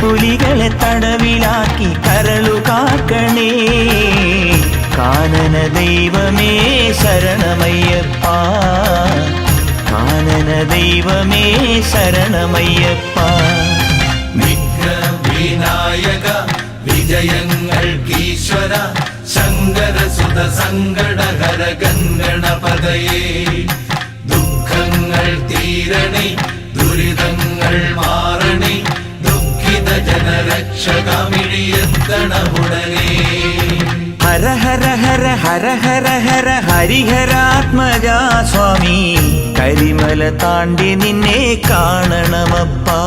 പുലികളെ തടവിലാക്കി കരളു കാക്കണേ. കാനന ദൈവമേ ശരണമയ്യപ്പ, കാനന ദൈവമേ ശരണമയ്യപ്പ. വിഘ്നവിനായക വിജയങ്ങൾക്കീശ്വര ശങ്കരസുത സങ്കടഹര ഗംഗണപതയേ. ദുഃഖങ്ങൾ തീരണേ ദുരിതങ്ങൾ മാറണേ ദുഃഖിത ജനരക്ഷകമിഴിയെത്തണമുടനേ. ഹര ഹര ഹര ഹര ഹര ഹര ഹരിഹരാത്മജാ സ്വാമി, കരിമല താണ്ടി നിന്നെ കാണണമപ്പാ.